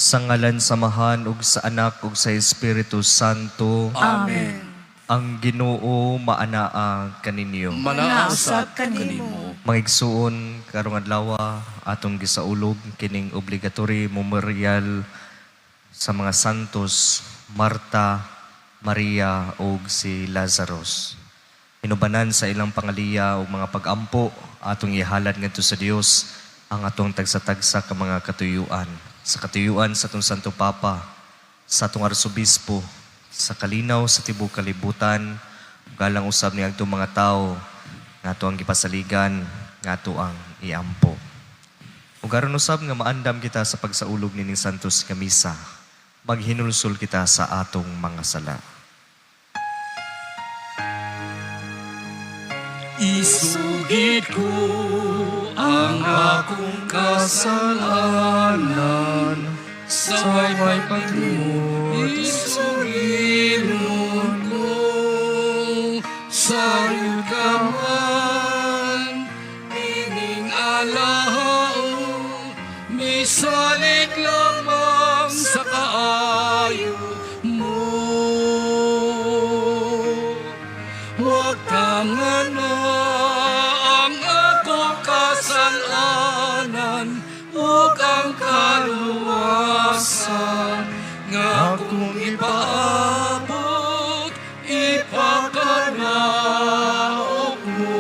Sa ngalan samahan ug sa anak ug sa Espiritu Santo. Amen. Ang Ginoo maanaa kaninyo. Manausap kanimo. Mga igsuon karong adlaw atong gisaulog kining obligatory memorial sa mga santos Marta, Maria ug si Lazarus. Hinubanan sa ilang pangaliya ug mga pag-ampo atong ihalad ngadto sa Dios ang atong tagsa-tagsa ka mga katuyuan. Sa katuyuan sa atong Santo Papa, sa atong Arsobispo, sa kalinaw sa tibuok kalibutan, galang usab ni adtong mga tao nga ato ang gipasaligan, nga ato ang iampo. Ug aron usab nga maandam kita sa pagsaulog nining Santos nga misa, maghinulsol kita sa atong mga sala. Isugid ko ang akong kasalanan sa may paglimot. Isugid mo ko sa yugaman, ining alao, misalig lamang sa kaayo mo. Huwag kang ang akong kasalanan, huwag ang kaluwasan, nga akong ipaabot, ipakanaog mo.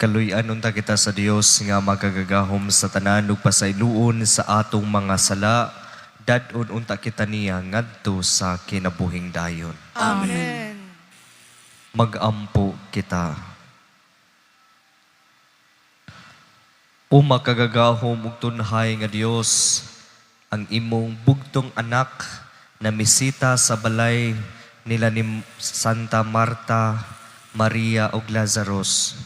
Kaluy-an unta kita sa Dios nga magagagahom sa tanan ug pasayloon sa atong mga sala, dad-on unta kita niya ngadto sa kinabuhing dayon. Amen. Magampo kita. O makagagahom ug tunhay nga Dios, ang imong bugtong anak na misita sa balay nila ni Santa Marta, Maria ug Lazarus.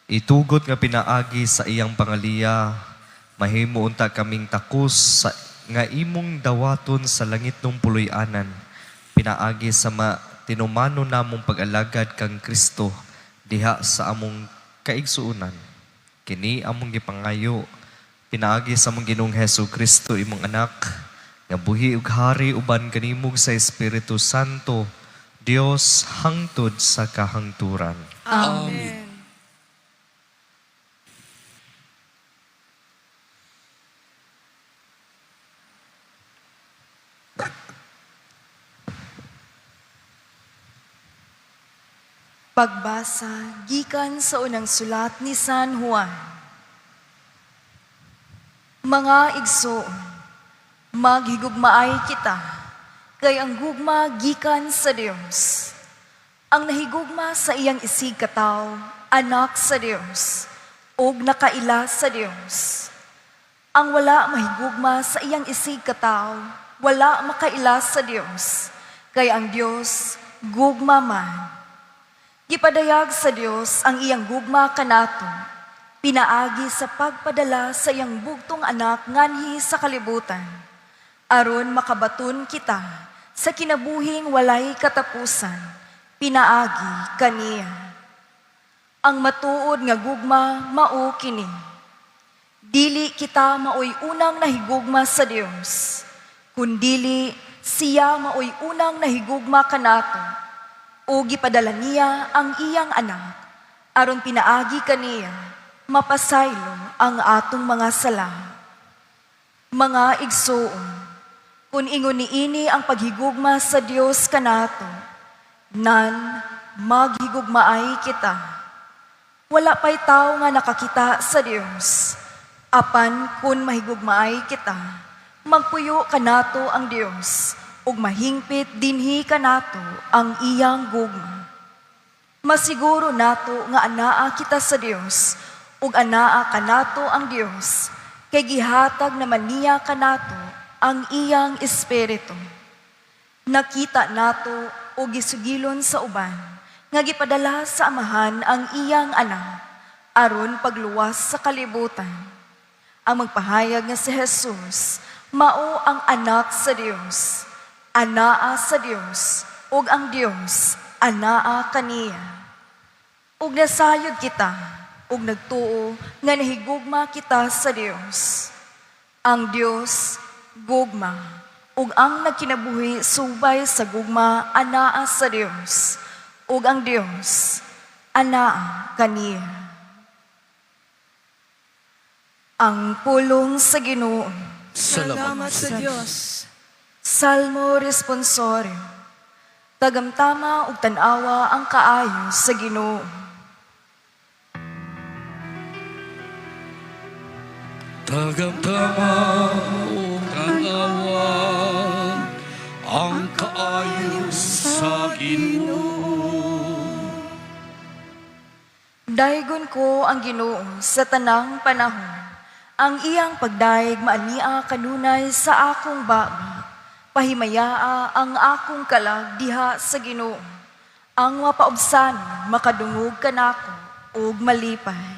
Itugot nga pinaagi sa iyang pangaliya, mahimo unta kaming takos sa nga imong dawaton sa langit ng puloy-anan, pinaagi sa tinumano namong pag-alagad kang Kristo diha sa among kaigsuunan. Kini among gipangayo, pinaagi sa among Ginoong Hesus Kristo imong anak, nga buhi ug hari uban kanimog sa Espiritu Santo, Dios hangtod sa kahangturan. Amen. Pagbasa gikan sa unang sulat ni San Juan. Mga igsoon, maghigugmaay kita, kay ang gugma gikan sa Dios. Ang nahigugma sa iyang isig kataw, anak sa Dios, ug nakaila sa Dios. Ang wala mahigugma sa iyang isig kataw, wala makaila sa Dios, kay ang Dios gugma man. Gipadayag sa Dios ang iyang gugma kanato, pinaagi sa pagpadala sa iyang bugtong anak nganhi sa kalibutan, aron makabaton kita sa kinabuhing walay katapusan, pinaagi kaniya. Ang matuod nga gugma mao kini. Dili kita maoy unang nahigugma sa Dios, kundili siya maoy unang nahigugma kanato, o gipadala niya ang iyang anak, aron pinaagi kaniya, mapasaylo ang atong mga sala. Mga igsoon, kung ingon niini ang paghigugma sa Dios kanato, nan maghigugmaay kita. Wala pa'y tao nga nakakita sa Dios, apan kun mahigugmaay kita, magpuyo kanato ang Dios, ug mahingpit dinhi kanato ang iyang gugma. Masiguro nato nga anaa kita sa Dios, ug anaa kanato ang Dios, kay gihatag naman niya kanato ang iyang espiritu. Nakita nato ug gisugilon sa uban, nga gipadala sa amahan ang iyang anak, aron pagluwas sa kalibutan. Ang magpahayag nga si Jesus, mao ang anak sa Dios, anaa sa Dios, ug ang Dios anaa kaniya. Ug nasayod kita, ug nagtuo nga nahigugma kita sa Dios. Ang Dios gugma ug ang nagkinabuhi subay sa gugma anaa sa Dios ug ang Dios anaa kaniya. Ang pulong sa Ginoo. Salamat sa Diyos. Salmo responsorio. Tagamtama ug tan-awa ang kaayo sa Ginoo. Tagamtama o tanawa ang kaayos sa Ginoo. Daygon ko ang Ginoo sa tanang panahon. Ang iyang pagdaig maania kanunay sa akong baba. Pahimayaa ang akong kalag diha sa Ginoo. Ang mapaubsan makadungog kanako ug malipay.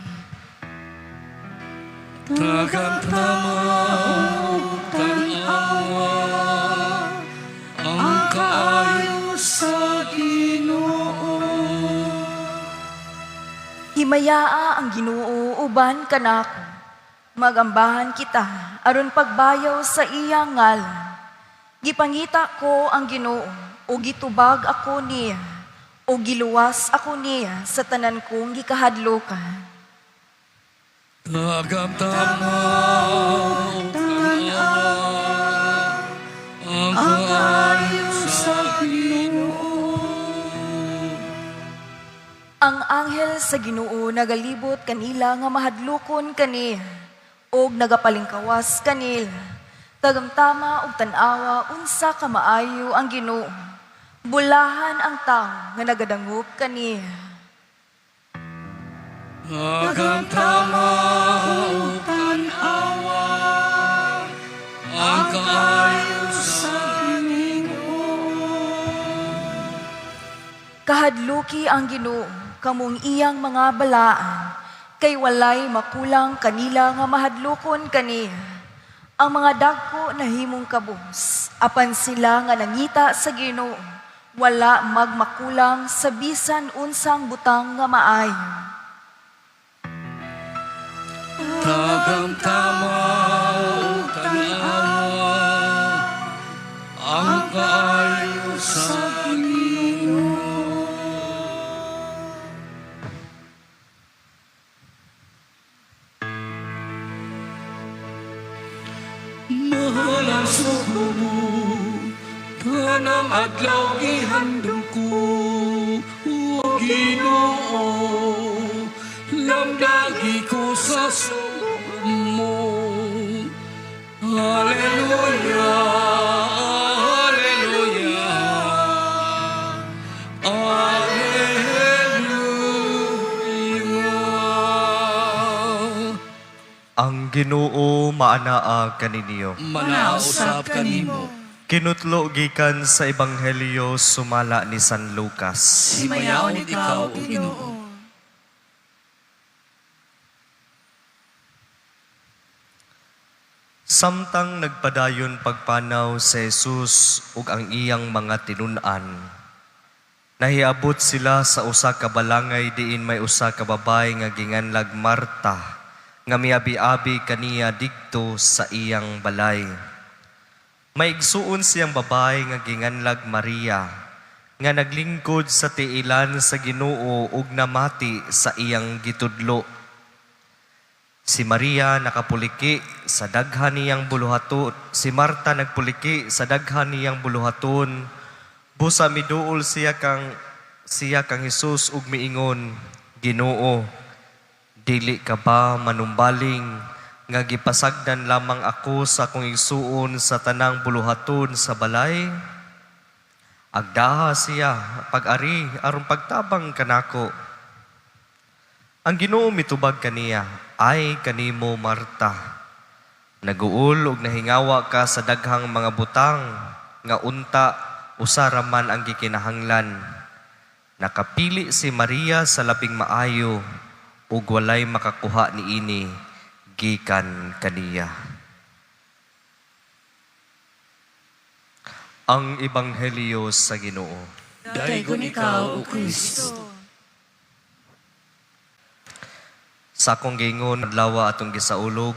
Tagamtama o tanawa ang kaayos sa Ginoo. Himayaa ang Ginoo uban kanako. Magambahan kita aron pagbayaw sa iyang ngalan. Gipangita ko ang Ginoo o gitubag ako niya o giluwas ako niya sa tanan kong gikahadlokan. Tagamtama o tanawa ang kaayos sa Ginoo. Ang anghel sa Ginoo nagalibot kanila nga mahadlokon kaniya og nagapalingkawas kanila. Tagamtama ug tan-awa unsa ka maayo ang Ginoo. Bulahan ang tawo nga nagadangop kaniya. Tagamtama o tanawa ang kaayos sa Ginoo. Kahadluki ang Ginoo kamong iyang mga balaan, kay walay makulang kanila nga mahadlokon kaniya. Ang mga dagko nahimong kabus, apan sila nga nangita sa Ginoo, wala magmakulang sa bisan unsang butang nga maayo. Tagamtama o tanawa ang kaayos sa Ginoo. Mahal ang suko mo, tanang adlaw ihandong ko, o Ginoo. Lamdagi ko sa suko mo. Hallelujah, hallelujah, hallelujah. Ang Ginoo maanaa kaninyo. Manausap kanimo. Kinutlo gikan sa Ebanghelyo sumala ni San Lucas. Himayaw ikaw, o Ginoo. Samtang nagpadayon pagpanaw sa Jesus ug ang iyang mga tinun-an, nahiabot sila sa usa ka balangay diin may usa ka babay nga ginganlag Marta, nga miabi-abi kaniya didto sa iyang balay. Maigsuon siyang babay nga ginganlag Maria, nga naglingkod sa tiilan sa Ginoo ug namati sa iyang gitudlo. Si Maria nakapuliki sa daghan niyang buluhaton. Si Marta nagpuliki sa daghan niyang buluhaton. Busa miduol siya kang Hesus ug miingon, Ginoo, dili ka ba manumbaling nga gipasagdan lamang ako sa akong igsuon sa tanang buluhaton sa balay? Agdaha siya pag-ari aron pagtabang kanako. Ang Ginoo mitubag kaniya, ay kanimo Marta. Naguol ug nahingawa ka sa daghang mga butang nga unta usara man ang gikinahanglan. Nakapili si Maria sa labing maayo ug walay makakuha niini gikan kaniya. Ang Ebanghelyo sa Ginoo. Daygon ikaw, o Kristo. Sa akong gingon, adlaw atong gisaulog,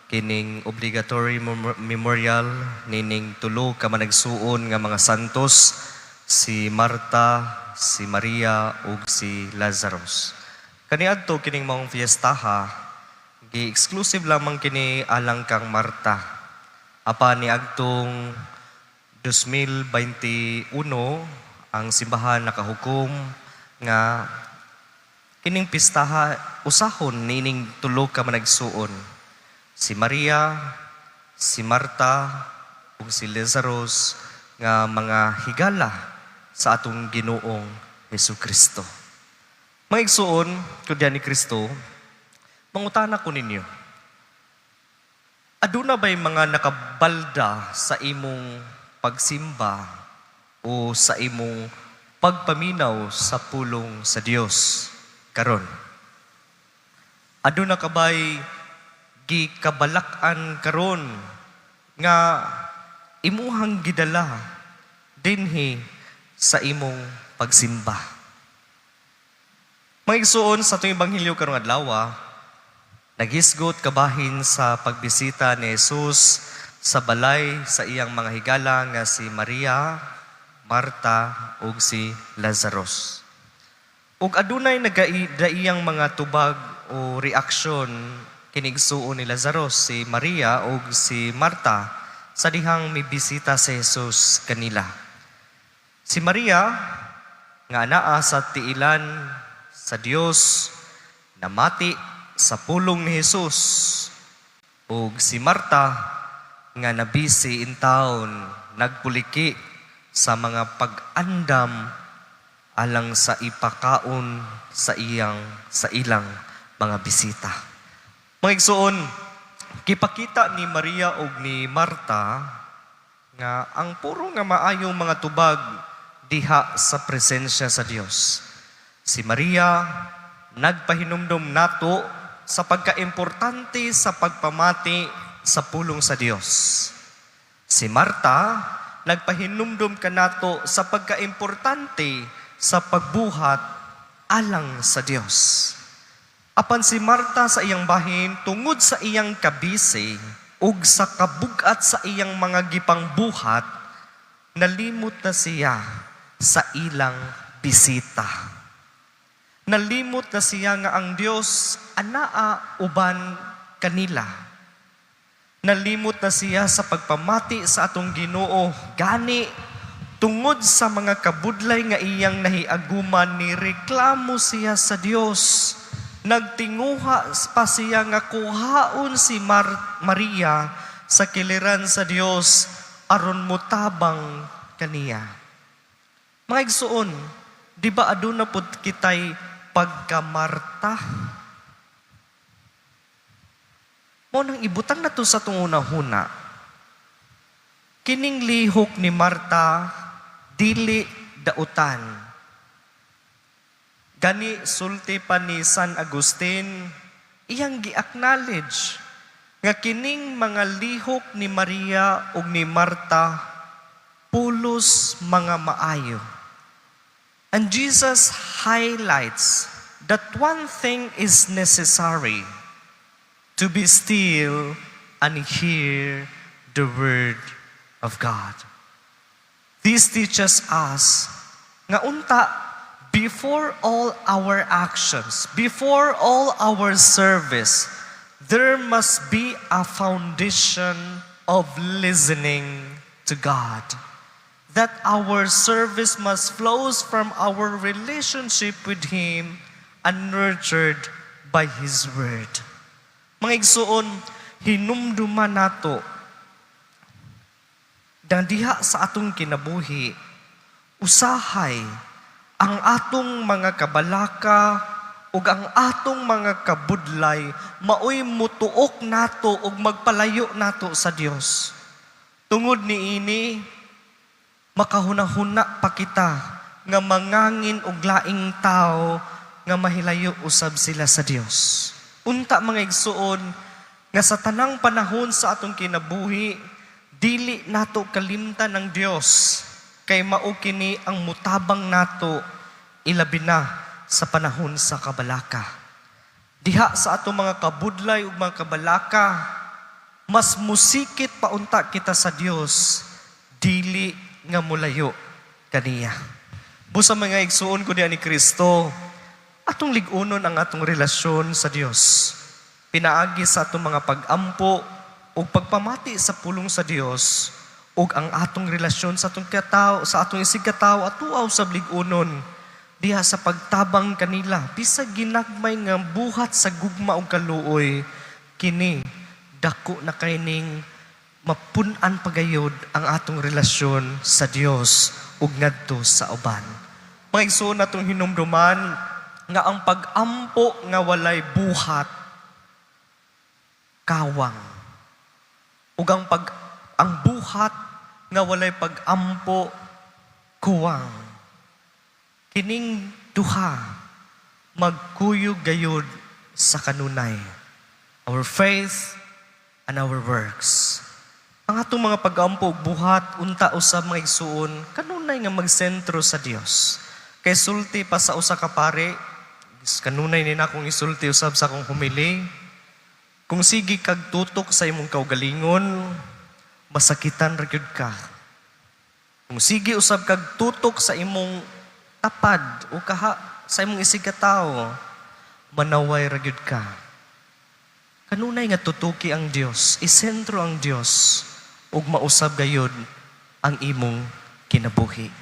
kining obligatory memorial nining tulo ka managsuon nga mga santos, si Marta, si Maria ug si Lazarus. Kaniadto kining maong fiestaha, gi-exclusive lamang kini alang kang Marta. Apan ni agtong 2021 ang simbahan nakahukom nga kining pistaha usahon nining tulo ka managsuon. Si Maria, si Marta, ug si Lazarus nga mga higala sa atong Ginoong Hesukristo. Mga igsuon, kudya ni Kristo, mangutana ko ninyo, aduna ba'y mga nakabalda sa imong pagsimba o sa imong pagpaminaw sa pulong sa Dios karon? Aduna ka ba'y gikabalakan karon nga imuhang gidala dinhi sa imong pagsimba? Mga igsuon sa atong ebanghelyo karong adlaw, naghisgot kabahin sa pagbisita ni Jesus sa balay sa iyang mga higala nga si Maria, Marta ug si Lazarus. Ug adunay nagaiyang mga tubag o reaksyon kinigsuon ni Lazarus, si Maria ug si Marta sa dihang mibisita si Jesus kanila. Si Maria nga anaa sa tiilan sa Dios, namati sa pulong ni Jesus, ug si Marta nga nabisi in town, nagpuliki sa mga pag-andam alang sa ipakaon sa ilang mga bisita. Mga igsuon, kipakita ni Maria ug ni Marta nga ang puro nga maayong mga tubag diha sa presensya sa Dios. Si Maria nagpahinumdom nato sa pagkaimportante sa pagpamati sa pulong sa Dios. Si Marta nagpahinumdom kanato sa pagkaimportante sa pagbuhat alang sa Dios. Apan si Marta sa iyang bahin tungod sa iyang kabisi ug sa kabugat sa iyang mga gipang buhat, nalimot na siya sa ilang bisita. Nalimot na siya nga ang Dios anaa uban kanila. Nalimot na siya sa pagpamati sa atong Ginoo gani tungod sa mga kabudlay nga iyang nahiaguman, ni reklamo siya sa Dios. Nagtinguha pa siya nga kuhaon si Maria sa kiliran sa Dios aron mutabang kaniya. Mga igsuon, di ba aduna pud kitay pagkamarta? Mo nang ibutang na to sa tunguna-huna. Kining lihok ni Marta, dili dautan. Gani sulti pa ni San Agustin, iyang gi-acknowledge nga kining mga lihok ni Maria ug ni Marta, pulos mga maayo. And Jesus highlights that one thing is necessary: to be still and hear the word of God. This teaches us nga unta, before all our actions, before all our service, there must be a foundation of listening to God. That our service must flow from our relationship with Him and nurtured by His Word. Mga igsuon, hinumduman nato na diha sa atong kinabuhi, usahay ang atong mga kabalaka ug ang atong mga kabudlay maoy mutuok nato ug magpalayo nato sa Dios. Tungod niini, makahuna-huna pa kita nga mangangin og laing tao nga mahilayo usab sila sa Dios. Unta mga igsuon, nga sa tanang panahon sa atong kinabuhi, dili nato kalimtan ng Dios, kay mao kini ang mutabang nato ilabi na sa panahon sa kabalaka. Diha sa atong mga kabudlay ug mga kabalaka, mas musikit paunta kita sa Dios, dili nga mulayo kaniya. Busa mga igsuon ko diya ni Kristo, atong ligunon ang atong relasyon sa Dios. Pinaagi sa atong mga pag-ampo o pagpamati sa pulong sa Dios o ang atong relasyon sa atong katao, sa atong isig katao at tuaw sa ligunon diha sa pagtabang kanila. Bisag ginagmay nga buhat sa gugma o kaluoy, kini dako na kaining mapunan pagayod ang atong relasyon sa Dios ug ngadto sa uban. Mga igsoon natong hinumduman nga ang pag-ampo nga walay buhat kawang. Ug ang buhat nga walay pag-ampo kuwang. Kining duha magkuyog gayud sa kanunay. Our faith and our works. Ang atong mga pag-ampo ug buhat unta usab mga igsuon kanunay nga magsentro sa Dios. Kay sulti pa sa usa ka pare, kanunay ni na akong isulti usab sa akong humili. Kung sige kag tutok sa imong kaugalingon, masakitan ra gyud ka. Kung sige usab kag tutok sa imong tapad o kaha sa imong isig katao, manaway ra gyud ka. Kanunay nga tutuki ang Dios, isentro ang Dios ug mausab gayud ang imong kinabuhi.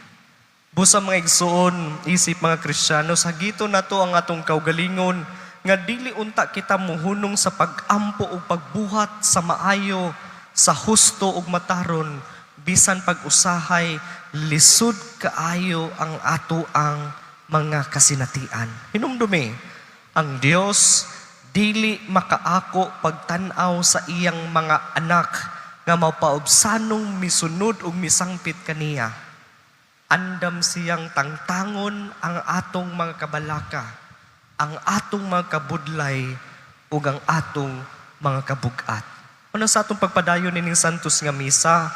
Busa mga igsuon, isip mga Kristiyano, sagito na to ang atong kaugalingon nga dili unta kita muhunong sa pag-ampo o pagbuhat sa maayo, sa husto ug mataron, bisan pag-usahay, lisod kaayo ang ato ang mga kasinatian. Hinumdumi, ang Dios dili makaako pagtan-aw sa iyang mga anak nga mapaubsanong misunod ug misangpit kaniya. Andam siyang tangtangon ang atong mga kabalaka, ang atong mga kabudlay ug ang atong mga kabugat. Ano sa atong pagpadayon nining santos nga misa,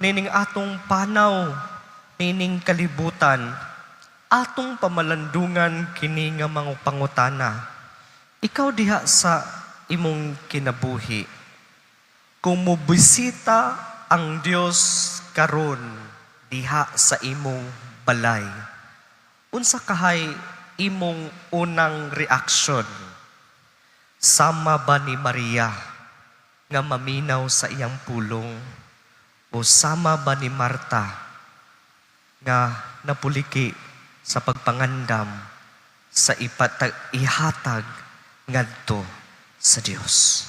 nining atong panaw, nining kalibutan, atong pamalandungan kini nga mga pangutana. Ikaw diha sa imong kinabuhi, kung mobisita ang Dios karon diha sa imong balay, unsa kahay imong unang reaksyon? Sama ba ni Maria nga maminaw sa iyang pulong? O sama ba ni Marta nga napuliki sa pagpangandam sa ihatag ngadto sa Dios?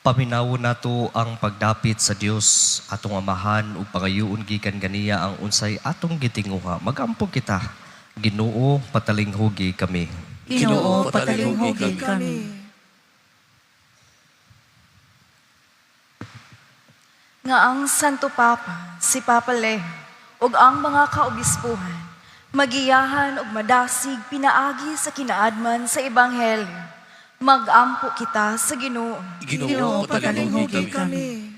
Paminaw nato ang pagdapit sa Dios atong amahan ug pagayoon gikan ganiya ang unsay atong gitinguha. Magampo kita, Ginoo, patalinghugi kami. Ginoo, patalinghugi kami. Nga ang Santo Papa, si Papa Leo, ug ang mga kaobispuhan, magiyahan ug madasig pinaagi sa kinaadman sa Ebanghelyo. Mag-ampo kita sa Ginoo. Ginoo, patalinghugi kami.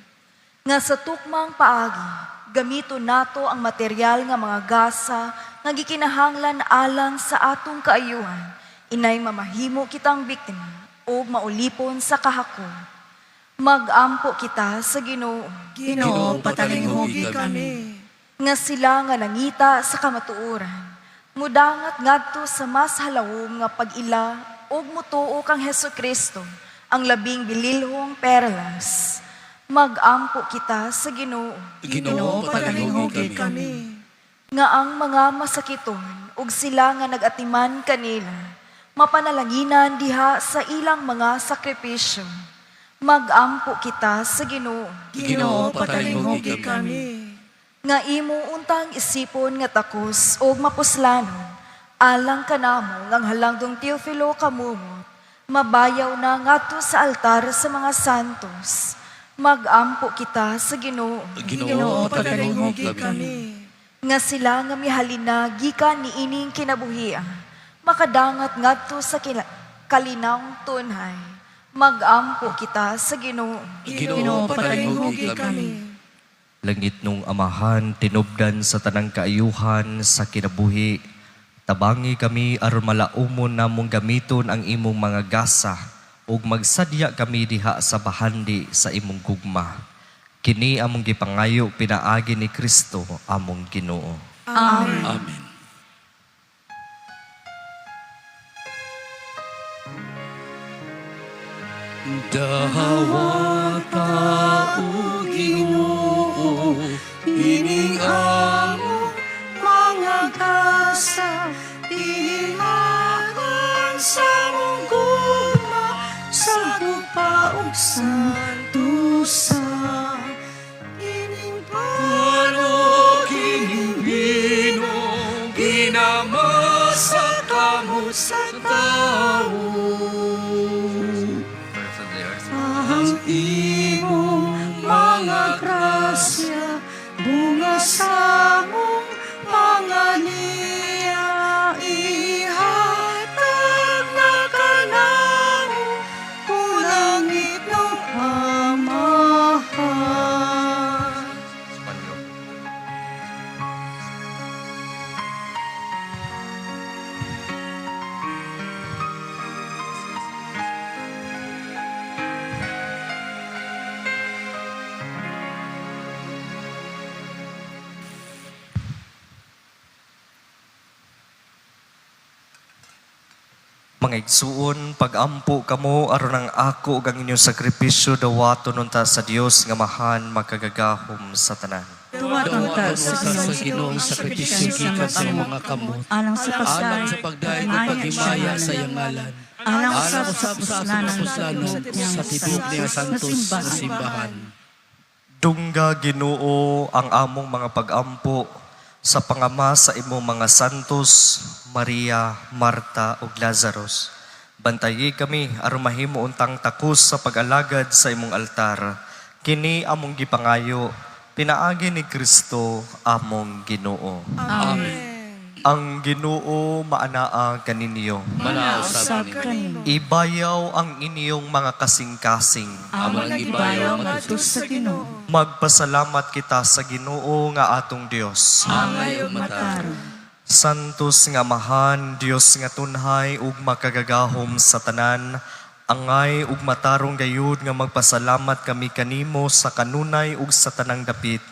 Nga sa tukmang paagi, gamito nato ang material nga mga gasa nga gikinahanglan alang sa atong kaayuhan. Inay mamahimo kitang biktima o maulipon sa kahako. Mag-ampo kita sa Ginoo. Ginoo, patalinghugi kami. Nga sila nga nangita sa kamatuoran, mudangat ngadto sa mas halawom nga pag-ila ug mutuo kang Hesukristo, ang labing bililhong perlas. Mag-ampo kita sa Ginoo. Ginoo, patalinghugi kami. Nga ang mga masakiton ug sila nga nagatiman kanila, mapanalanginan diha sa ilang mga sakripisyo. Mag-ampo kita sa Ginoo. Ginoo, patalinghugi kami. Nga imo untang isipon nga takos ug mapuslanon, alang kanamo ngang halangdong Teofilo kamumot, mabayaw na ngadto sa altar sa mga santos. Mag-ampo kita sa Ginoo. Ginoo, patalinghugi kami. Nga sila nga mihalina gikan ni ining kinabuhian, makadangat ngadto sa kalinawng tunhay. Magampo kita sa Ginoo. Ginoo, patalinghugi kami. Langit nung amahan, tinubdan sa tanang kaayuhan sa kinabuhi. Tabangi kami aron malaumon namong gamiton ang imong mga gasa ug magsadya kami diha sa bahandi sa imong gugma. Kini among gipangayo pinaagi ni Kristo among Ginoo. Amen. Amen. Dahawa tao Ginoo, ining among Mga gasa, ihilagan sa mong gugma, sa gupaog santusa. Ining Ano kining bino, ginamasa kamo sa tao. ang imong mga grasya, bunga sa mong panganiya, ihatag na kanamo, kulangit ng amahan. Mga igsuon, pag-ampo kamo aron ang ako ug ang inyong sakripisyo dawaton unta sa Dios nga mahan makagagahom sa tanan. Duwatong ta sa Ginoong sakripisyo gikan sa mga kamot. alang sa Alang sa pagdaig ug paghimaya sa iyang ngalan. alang Alang sa puslanon sa tibok niya santos sa simbahan. Dungga Ginoo ang among mga pag-ampo sa pangama sa imong mga santos, Maria, Marta ug Lazarus. Bantayi kami aron mahimo untang takos sa pag-alagad sa imong altar. Kini among gipangayo, pinaagi ni Kristo among Ginoo. Amen. Ang Ginoo maanaa kaninyo. Manausab kanimo. Ibayaw ang inyong mga kasing-kasing. Amang ibayaw ngadto sa Ginoo. Magpasalamat kita sa Ginoo nga atong Dios. Angay ug matarong. Santos nga mahan, Dios nga tunhay ug makagagahom sa tanan, angay ug matarong gayud nga magpasalamat kami kanimo sa kanunay ug sa tanang dapit.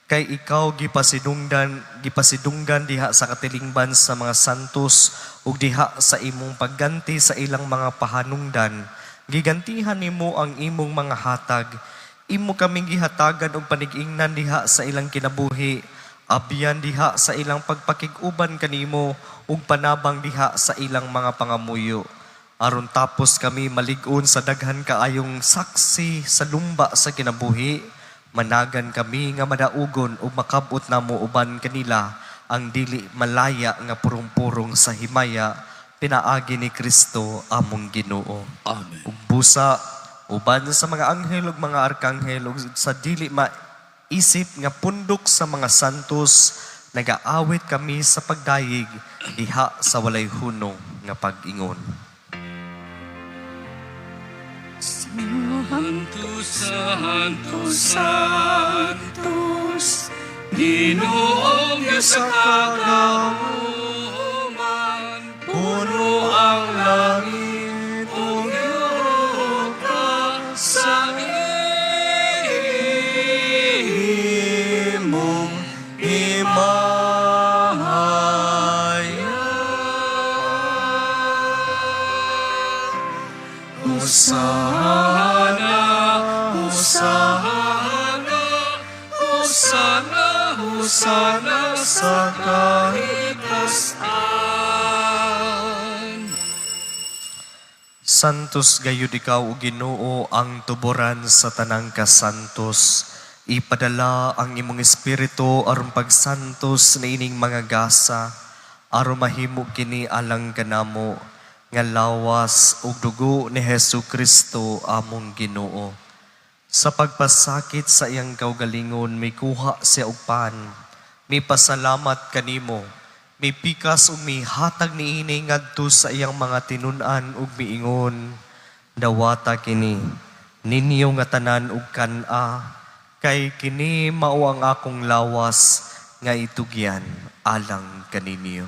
Kay ikaw gipasidunggan diha sa katilingban sa mga santos ug diha sa imong pagganti sa ilang mga pahanungdan. Gigantihan nimo ang imong mga hatag. Imo kaming gihatagan og panig-ingnan diha sa ilang kinabuhi. Abyan diha sa ilang pagpakig-uban kanimo ug panabang diha sa ilang mga pangamuyo. Aron tapos kami malig-on sa daghan kaayong saksi sa lumba sa kinabuhi, managan kami nga madaugon ug makabot namo uban kanila ang dili malaya nga purong-purong sa himaya, pinaagi ni Kristo among Ginoo. Amen. Ug busa uban sa mga anghel ug mga arkanghel ug sa dili maisip nga pundok sa mga santos, nagaawit kami sa pagdayig diha sa walay hunong nga pag-ingon. Santos, Santos, Santos, Ginoong Diyos sa kagauman, puno ang langit, ug ka sa imong Hosana, Hosana, Hosana, Hosana sa kahitasan. Santos gayud ikaw o Ginoo ang tuboran sa tanang kasantos. Ipadala ang imong espiritu aron pagsantos na ining mga gasa, aron mahimo kini alang kanamo nga lawas ug dugo ni Hesukristo among Ginoo. Sa pagpasakit sa iyang kaugalingon, may kuha siya og pan. May pasalamat kanimo, May pikas ug may hatag niini ngadto sa iyang mga tinun-an ug miingon, dawata kini ninyo nga tanan ug kan-a, kay kini mao ang akong lawas nga itugyan alang kaninyo.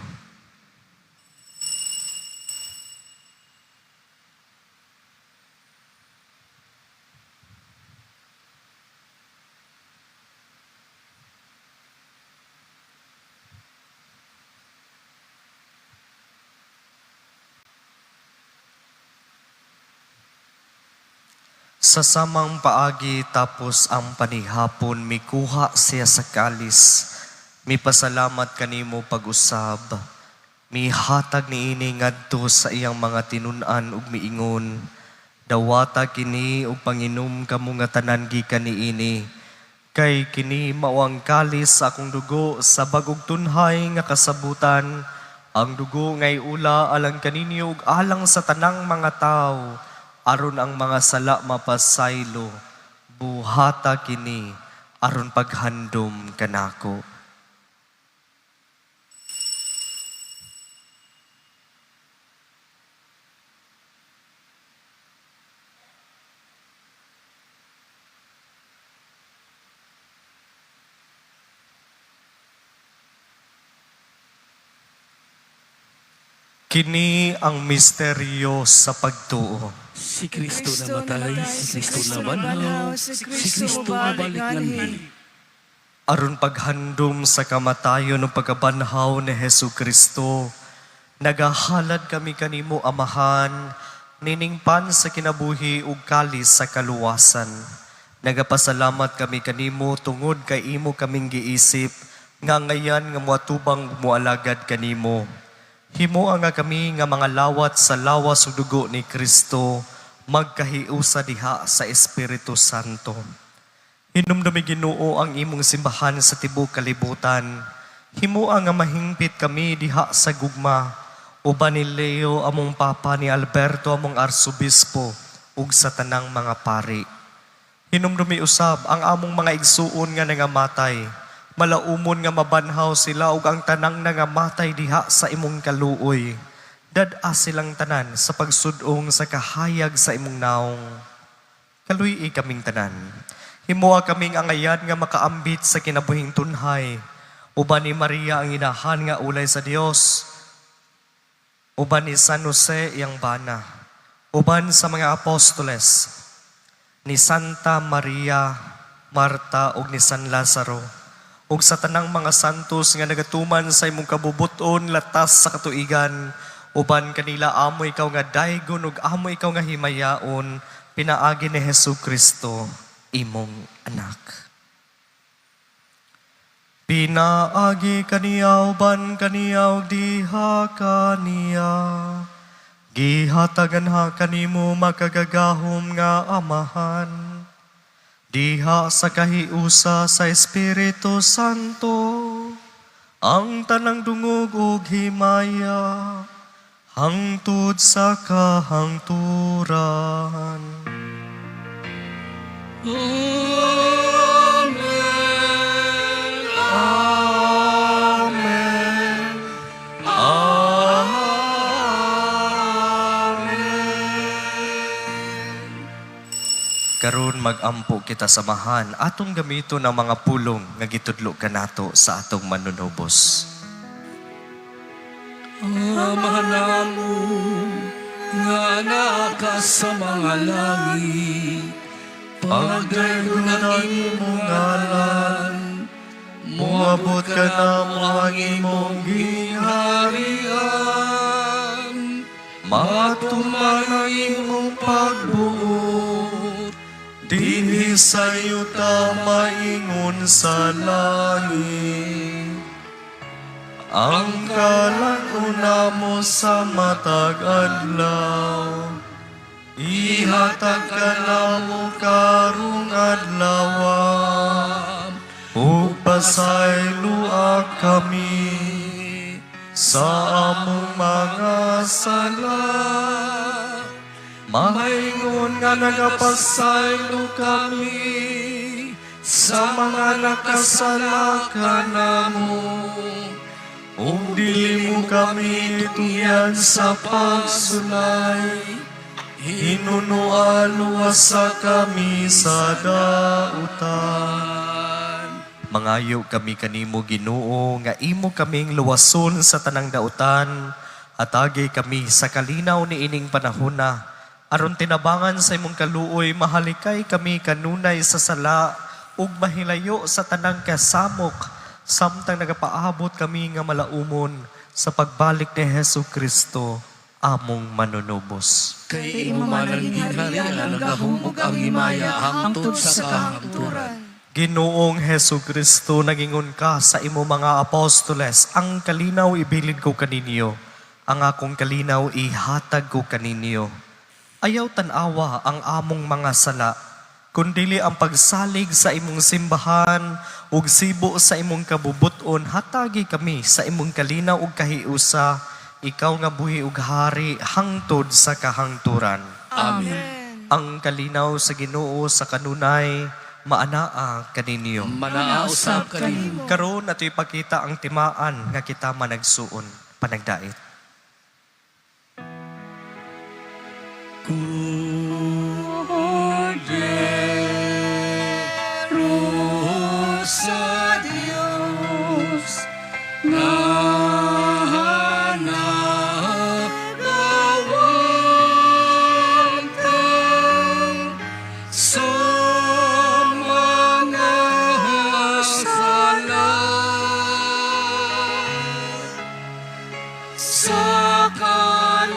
Sa samang paagi tapos ang panihapon, mikuha siya sa kalis. Mipasalamat kanimo pag-usab. Mihatag niini ngadto sa iyang mga tinun-an ug miingon, dawata kini ug panginom kamo nga tanan gikan niini. Kay kini mao ang kalis sa akong dugo sa bagog tunhay nga kasabutan. Ang dugo ngay ula alang kaninyo ug alang sa tanang mga tawo. Aron ang mga sala mapasaylo, buhata kini, aron paghandom kanako. Kini ang misteryo sa pagtuo. Si Kristo namatay, si Kristo nabanhaw, si Kristo nabalik nganhi. Aron paghandom sa kamatayon ng pagkabanhaw ni Hesu Kristo, nagahalad kami kanimo amahan, niningpan sa kinabuhi ug kalis sa kaluwasan. Nagapasalamat kami kanimo tungod kay imo kaming giisip, nga ngayan nga moatubang moalagad kanimo. Himo nga kami nga mga lawat sa lawas ug dugo ni Kristo, magkahiusa diha sa Espiritu Santo. Hinumdumi Ginoo ang imong simbahan sa tibuok kalibutan. Himo nga mahingpit kami diha sa gugma, uban ni Leo among papa, ni Alberto among arsobispo, ug sa tanang mga pari. Hinumdumi usab ang among mga igsuon nga nangamatay, malaumon nga mabanhaw sila ug ang tanang nangamatay diha sa imong kaluoy. Dad-a silang tanan sa pagsudong sa kahayag sa imong naong. Kaluy kaming tanan. Himoa kaming angayan nga makaambit sa kinabuhing tunhay. Uban ni Maria ang inahan nga ulay sa Dios. Uban ni San Jose iyang bana. Uban sa mga apostoles. Ni Santa Maria, Marta ug ni San Lazaro. Ug sa tanang mga santos nga nagatuman sa imong kabubuton latas sa katuigan, uban kanila amo ikaw nga daygon ug amo ikaw nga himayaon, pinaagi ni Hesu Kristo, imong anak. Pinaagi kaniya uban kaniya ug diha kaniya, gihatagan ha kanimo makagagahom nga amahan. Diha sa kahiusa sa Espiritu Santo, ang tanang dungog ug himaya, hangtod sa kahangturan. Amen. Amen. Karon magampo kita samahan atong gamito ng mga pulong nga gitudlo kanato sa atong manunubos. Amahan namo nga naka sa mga langit, Pagdayunan imong ngalan, muabot ka na mo ang imong gingharian, matuman ang imong pagbuot, dinhi sa yuta maingon sa langit. Ang kalanguna mo sa matag adlaw, ihatag ka na mo karong adlaw, ug pasayloa kami sa among mga sala. Maingon nga nagapasaylo kami sa mga nakasala ka namo, Ug dili mo kami tungyan sa pagsulay, hinunuan luwasa kami sa dautan. Mangayo kami kanimo Ginoo nga imo kaming luwason sa tanang dautan, atagi kami sa kalinaw ni ining panahona, aron tinabangan sa imong kaluoy mahalikay kami kanunay sa sala ug mahilayo sa tanang kasamok, samtang nagapaabot kami nga malaumon sa pagbalik ni Hesu Kristo among manunubos. Kay imo man ang ginharian ang gahumog ang himaya hangtod sa kahangturan. Ginoong Hesu Kristo, nagingon ka sa imo mga apostoles, ang kalinaw ibilin ko kaninyo, ang akong kalinaw ihatag ko kaninyo. Ayaw tanawa ang among mga sala, kundili ang pagsalig sa imong simbahan ug sibo sa imong kabubuton, hatagi kami sa imong kalinaw ug kahiusa, ikaw nga buhi ug hari hangtod sa kahangturan. Amen. Ang kalinaw sa Ginoo sa kanunay maanaa kaninyo. Manausap kanimo. Karon nato ipakita ang timaan nga kita managsuon panagdait. Cordero sa Dios, na nagawantang sa mga sala sa kalibutan.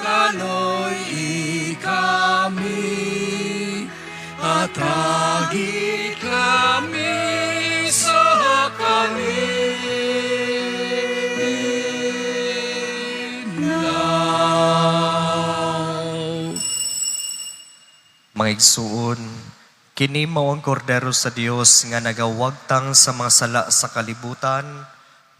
Kanoy kami, atagi kami sa kalinaw. Mga igsuon, kini mao ang kordero sa Dios nga nagawagtang sa mga sala sa kalibutan,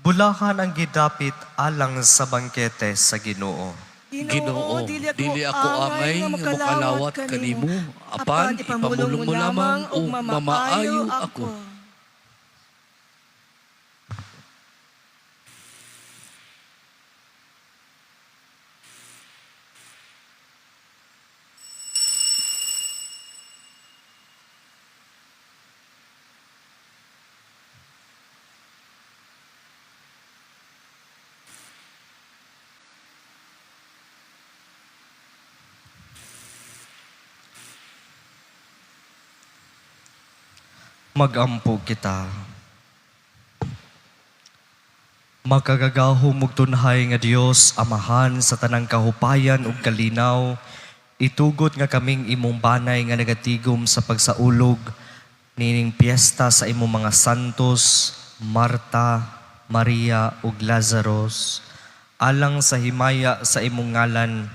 bulahan ang gidapit alang sa bangkete sa Ginoo. Ginoo, dili ako amay nga makalawat kanimo, apan ipamulong mo lamang o mamaayo ako. Magampo kita. Makagagahom ug tunhay nga Dios, Amahan sa tanang kahupayan ug kalinaw, itugot nga kaming imong banay nga nagatigom sa pagsaulog nining piyesta sa imong mga santos, Marta, Maria ug Lazarus, alang sa himaya sa imong ngalan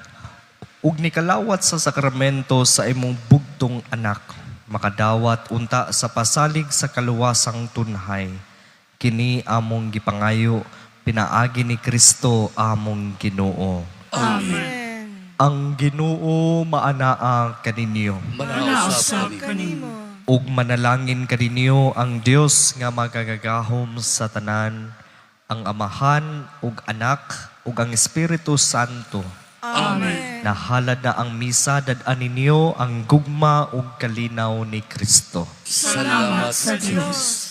ug nikalawat sa sakramento sa imong bugtong anak, makadawat unta sa pasalig sa kaluwasang tunhay. Kini among gipangayo, pinaagi ni Kristo among Ginoo. Amen. Ang Ginoo maanaa kaninyo. Manausap kanimo. Ug manalangin kaninyo ang Dios nga magagagahom sa tanan, ang Amahan ug Anak ug ang Espiritu Santo. Amen. Nahalad na ang misa, dad-an ninyo ang gugma ug kalinaw ni Kristo. Salamat sa Diyos.